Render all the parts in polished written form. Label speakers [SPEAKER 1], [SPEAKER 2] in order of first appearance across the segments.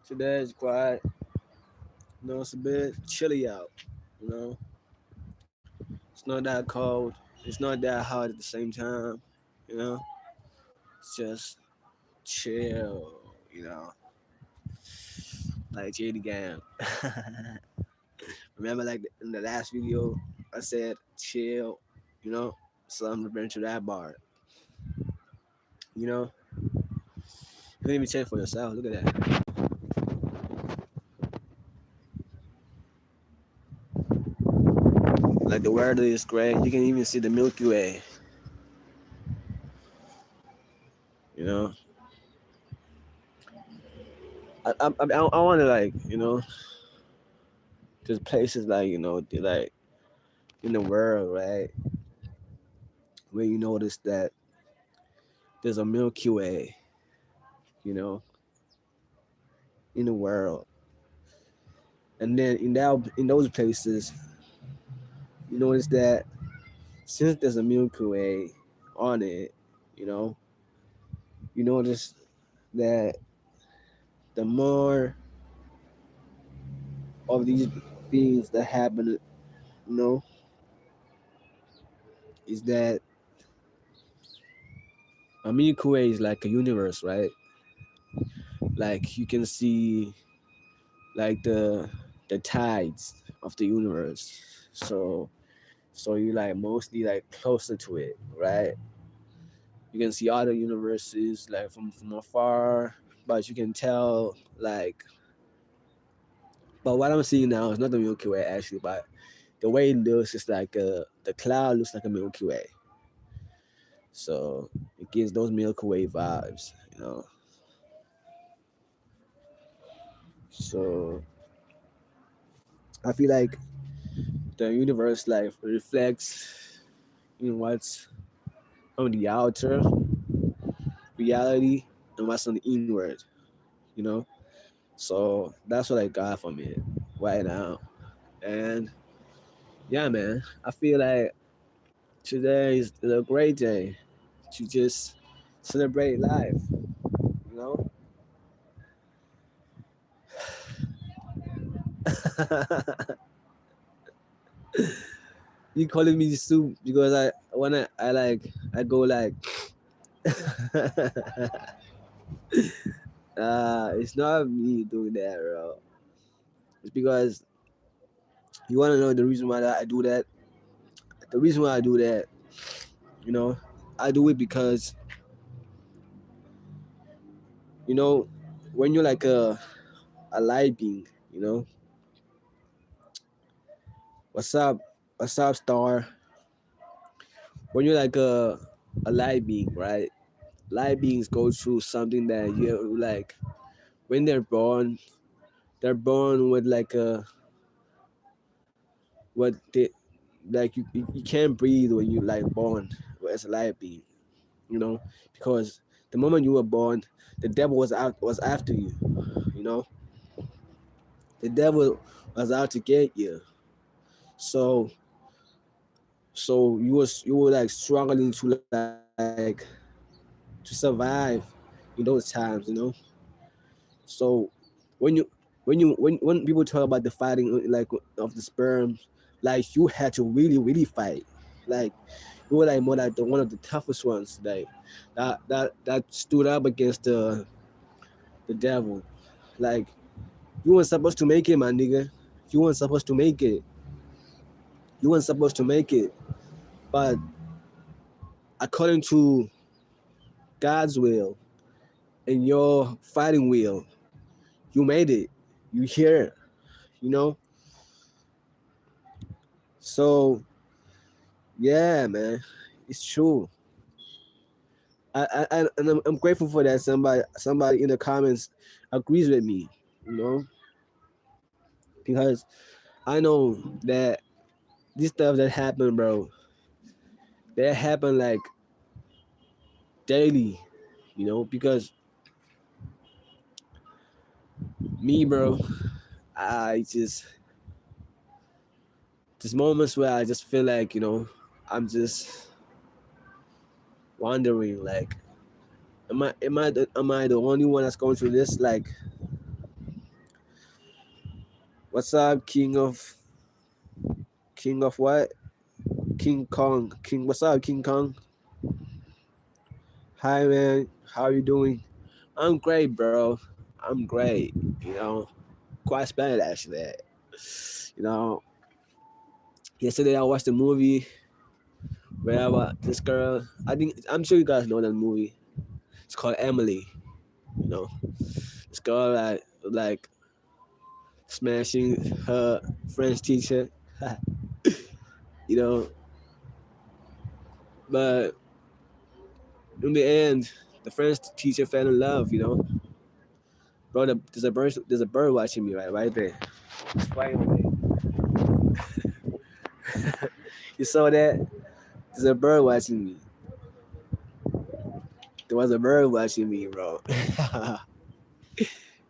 [SPEAKER 1] Today is quiet. It's a bit chilly out. You know, it's not that cold. It's not that hot at the same time. You know, it's just chill. Like Jaddey gang. Remember, like in the last video, I said chill. You know, so I'm referring to that bar. You know, you can even check for yourself. Look at that. Like the weather is great. You can even see the Milky Way. You know, I want to like there's places like like in the world, right, where you notice that there's a Milky Way, you know, in the world, and then in those places, you notice that since there's a Milky Way on it, you know, you notice that the more of these things that happen, know, is that a Milky Way is like a universe, right? Like you can see like the tides of the universe. So you like mostly like closer to it, right? You can see other universes like from afar, but you can tell like. But what I'm seeing now is not the Milky Way actually, but the way it looks is like the cloud looks like a Milky Way. So it gives those Milky Way vibes, you know. So I feel like the universe like reflects in what's on the outer reality and what's on the inward, you know. So that's what I got from it right now. And yeah, man, I feel like today is a great day to just celebrate life, you know. You calling me soup because I go like it's not me doing that, bro. It's because you want to know the reason why I do that. The reason why I do that, you know, I do it because you know when you're like a light being, you know, what's up, what's up, star? When you're like a light being, right? Light beings go through something that you like when they're born with like a what they like you can't breathe when you like born as a light being, you know, because the moment you were born, the devil was after you, you know. The devil was out to get you. So you were like struggling to like to survive in those times, you know. So when when people talk about the fighting like of the sperm, like you had to really fight, like you were like more like the one of the toughest ones, like that stood up against the devil. Like you weren't supposed to make it, my nigga. You weren't supposed to make it. You weren't supposed to make it. But according to God's will and your fighting will, you made it. You here, you know. So yeah, man, it's true. And I'm grateful for that. Somebody in the comments agrees with me, you know, because I know that this stuff that happened, bro, that happen like daily, you know, because me, bro, I just moments where I just feel like, you know, I'm just wondering, like, am I the only one that's going through this? Like, What's up, King of what? King Kong. King, what's up, King Kong? Hi, man. How are you doing? I'm great, bro. I'm great. You know, quite splendid actually. You know, yesterday I watched a movie where this girl. I'm sure you guys know that movie. It's called Emily. You know, this girl like smashing her French teacher. You know, but in the end, the French teacher fell in love. You know, bro. There's a bird watching me right there. It's flying away. You saw that? There's a bird watching me. There was a bird watching me, bro.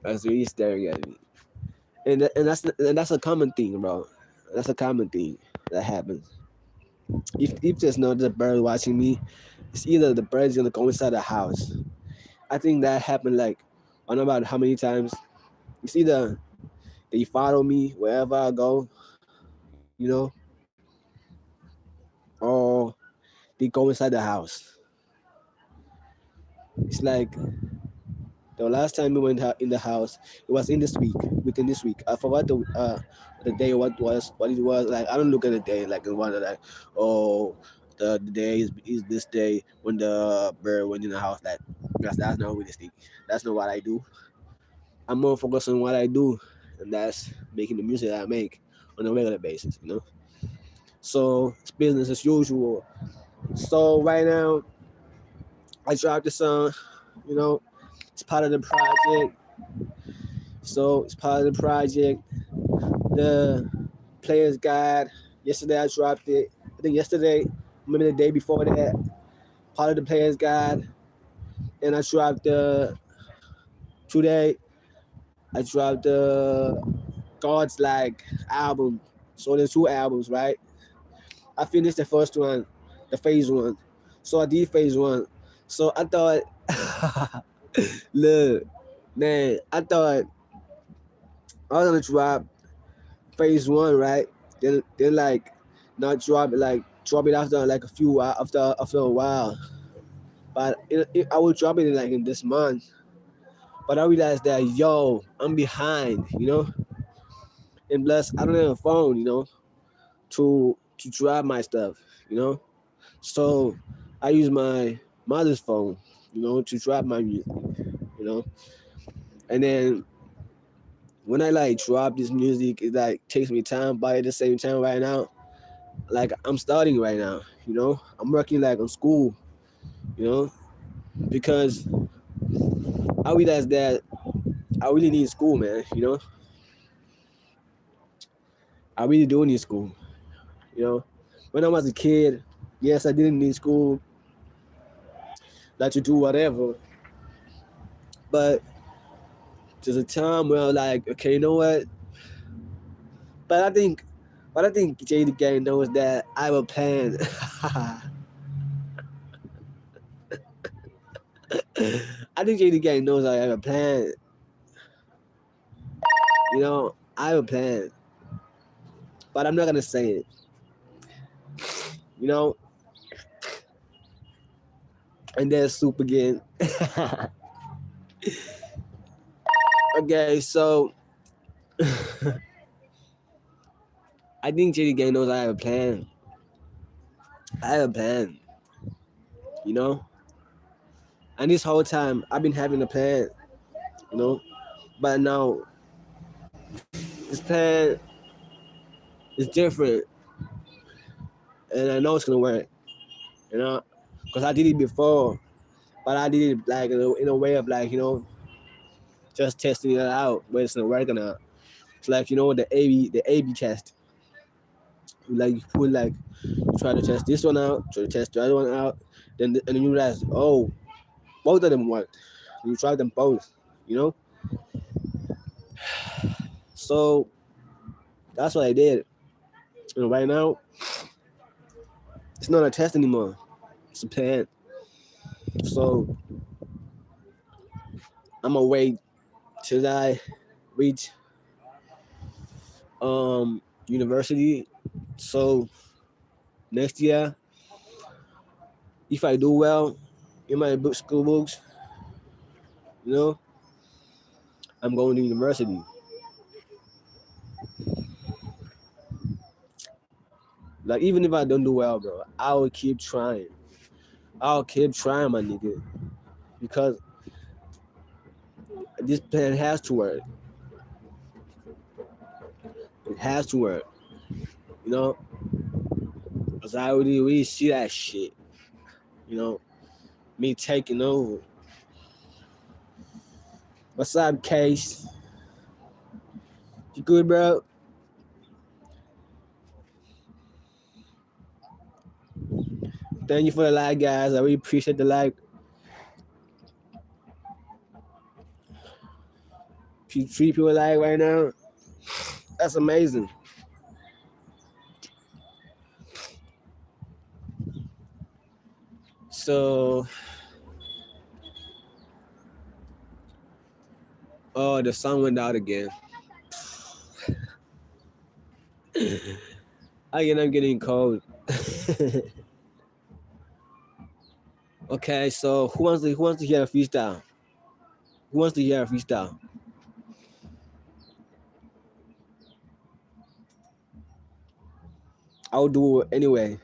[SPEAKER 1] That's really staring at me. And that's a common thing, bro. That's a common thing that happens. If there's no the bird watching me, it's either the bird's gonna go inside the house. I think that happened like I don't know about how many times. It's either they follow me wherever I go, you know, or they go inside the house. It's like the last time we went in the house, it was in this week, within this week. I forgot the day, what it was. Like I don't look at the day like and wonder like, oh, the day is this day when the bird went in the house. Like that's not realistic. That's not what I do. I'm more focused on what I do, and that's making the music that I make on a regular basis. You know. So it's business as usual. So right now, I dropped the song. You know, it's part of the project. So it's part of the project. The player's guide. Yesterday I dropped it. I think yesterday, maybe the day before that, part of the player's guide. And I dropped the today. I dropped the God's Like album. So there's two albums, right? I finished the first one, the phase one. So I did phase one. So I thought, look, man, I thought I was gonna drop phase one, right? Then like not drop it after like a few after a while. But I will drop it in this month. But I realized that I'm behind, you know, and plus I don't have a phone, you know, to drop my stuff, you know. So I use my mother's phone, you know, to drop my music, you know. And then when I like drop this music, it like takes me time. But at the same time, right now, like I'm studying right now, you know. I'm working like on school, you know, because I realized that I really need school, man. You know, I really do need school. You know, when I was a kid, yes, I didn't need school, like to do whatever. But there's a time where I'm like, okay, you know what? But I think, but I think Jaddey Gang knows that I have a plan. I think Jaddey Gang knows I have a plan. You know, I have a plan, but I'm not gonna say it. You know, and then soup again. Okay, so I think JD Gang knows I have a plan. I have a plan, you know? And this whole time I've been having a plan, you know? But now this plan is different and I know it's gonna work, you know? Because I did it before, but I did it like in a way of like, you know, just testing it out, whether it's gonna work or not. It's like, you know, the A B test. Like you put like you try to test this one out, try to test the other one out, and then you realize, oh, both of them worked. You try them both, you know. So that's what I did. And right now, it's not a test anymore. It's a plan. So I'm gonna wait till I reach university. So next year, if I do well in my school books, you know, I'm going to university. Like even if I don't do well, bro, I will keep trying. I'll keep trying, my nigga, because this plan has to work. It has to work, you know. Cause I already see that shit, you know. Me taking over. What's up, Case? You good, bro? Thank you for the like, guys. I really appreciate the like. Three people like right now. That's amazing. So, oh, the sun went out again. Again, I'm getting cold. Okay, so who wants to hear a freestyle? Who wants to hear a freestyle? I'll do it anyway.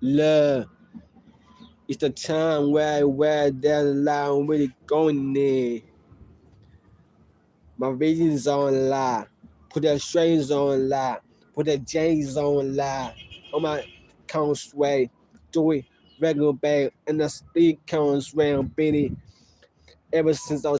[SPEAKER 1] Love. It's the time where I wear that line really going there. My vision's on lie. Put that strings on lie. Put that J's on lie. On my count sway. Do it regular bag. And I speak count sway on Benny. Ever since I was